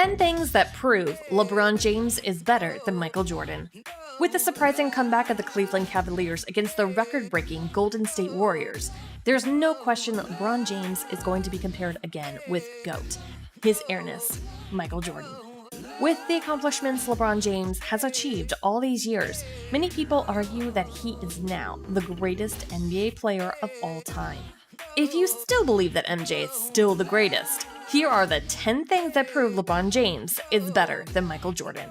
10 things that prove LeBron James is better than Michael Jordan. With the surprising comeback of the Cleveland Cavaliers against the record-breaking Golden State Warriors, there's no question that LeBron James is going to be compared again with GOAT, his airness, Michael Jordan. With the accomplishments LeBron James has achieved all these years, many people argue that he is now the greatest NBA player of all time. If you still believe that MJ is still the greatest, here are the 10 things that prove LeBron James is better than Michael Jordan.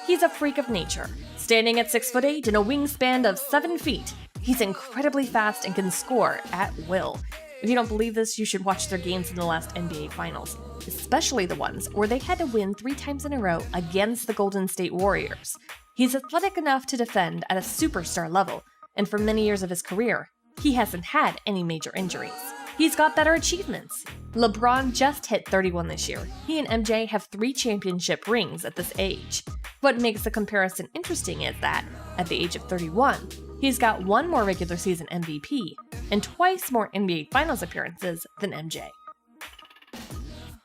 He's a freak of nature. Standing at 6'8" and a wingspan of 7 feet, he's incredibly fast and can score at will. If you don't believe this, you should watch their games in the last NBA Finals, especially the ones where they had to win 3 times in a row against the Golden State Warriors. He's athletic enough to defend at a superstar level, and for many years of his career, he hasn't had any major injuries. He's got better achievements. LeBron just hit 31 this year. He and MJ have 3 championship rings at this age. What makes the comparison interesting is that, at the age of 31, he's got 1 more regular season MVP and twice more NBA Finals appearances than MJ.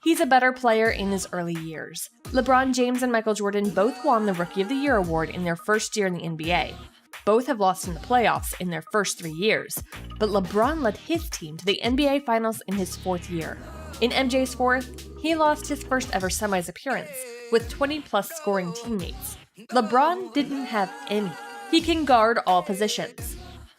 He's a better player in his early years. LeBron James and Michael Jordan both won the Rookie of the Year award in their first year in the NBA. Both have lost in the playoffs in their first 3 years, but LeBron led his team to the NBA Finals in his 4th year. In MJ's 4th, he lost his first ever semis appearance with 20-plus scoring teammates. LeBron didn't have any. He can guard all positions.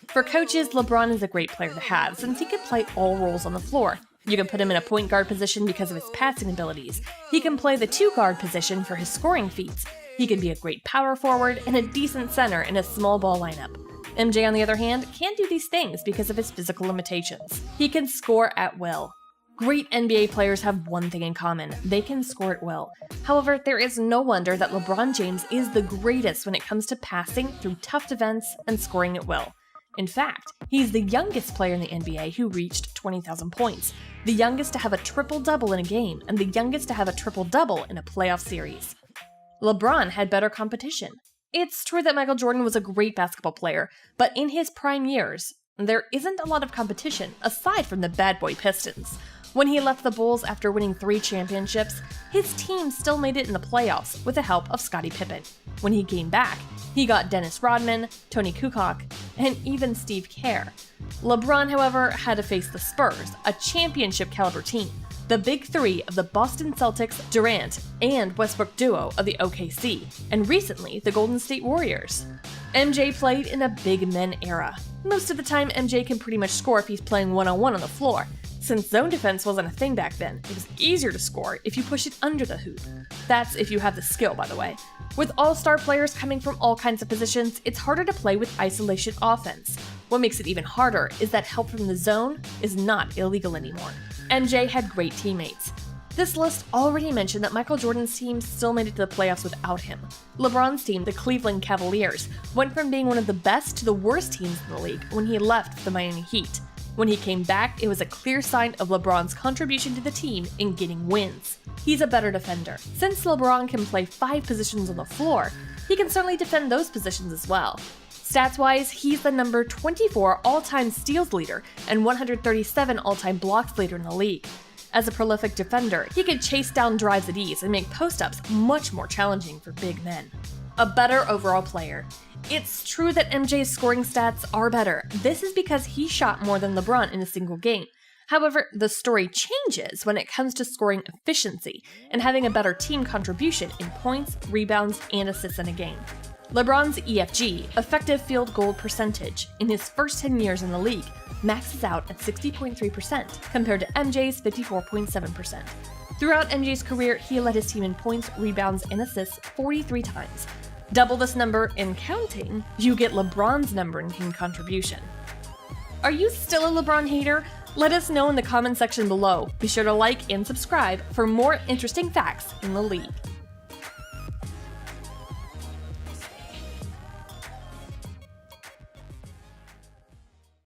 For coaches, LeBron is a great player to have since he can play all roles on the floor. You can put him in a point guard position because of his passing abilities. He can play the 2-guard position for his scoring feats. He can be a great power forward and a decent center in a small ball lineup. MJ, on the other hand, can't do these things because of his physical limitations. He can score at will. Great NBA players have one thing in common: they can score at will. However, there is no wonder that LeBron James is the greatest when it comes to passing through tough defense and scoring at will. In fact, he's the youngest player in the NBA who reached 20,000 points, the youngest to have a triple-double in a game, and the youngest to have a triple-double in a playoff series. LeBron had better competition. It's true that Michael Jordan was a great basketball player, but in his prime years, there isn't a lot of competition aside from the bad boy Pistons. When he left the Bulls after winning 3 championships, his team still made it in the playoffs with the help of Scottie Pippen. When he came back, he got Dennis Rodman, Tony Kukoc, and even Steve Kerr. LeBron, however, had to face the Spurs, a championship-caliber team, the big 3 of the Boston Celtics, Durant, and Westbrook duo of the OKC, and recently the Golden State Warriors. MJ played in a big men era. Most of the time, MJ can pretty much score if he's playing one-on-one on the floor. Since zone defense wasn't a thing back then, it was easier to score if you push it under the hoop. That's if you have the skill, by the way. With all-star players coming from all kinds of positions, it's harder to play with isolation offense. What makes it even harder is that help from the zone is not illegal anymore. MJ had great teammates. This list already mentioned that Michael Jordan's team still made it to the playoffs without him. LeBron's team, the Cleveland Cavaliers, went from being one of the best to the worst teams in the league when he left the Miami Heat. When he came back, it was a clear sign of LeBron's contribution to the team in getting wins. He's a better defender. Since LeBron can play 5 positions on the floor, he can certainly defend those positions as well. Stats-wise, he's the number 24 all-time steals leader and 137 all-time blocks leader in the league. As a prolific defender, he can chase down drives at ease and make post-ups much more challenging for big men. A better overall player. It's true that MJ's scoring stats are better. This is because he shot more than LeBron in a single game. However, the story changes when it comes to scoring efficiency and having a better team contribution in points, rebounds, and assists in a game. LeBron's EFG, effective field goal percentage, in his first 10 years in the league, maxes out at 60.3% compared to MJ's 54.7%. Throughout MJ's career, he led his team in points, rebounds, and assists 43 times. Double this number and counting, you get LeBron's number in team contribution. Are you still a LeBron hater? Let us know in the comment section below. Be sure to like and subscribe for more interesting facts in the league.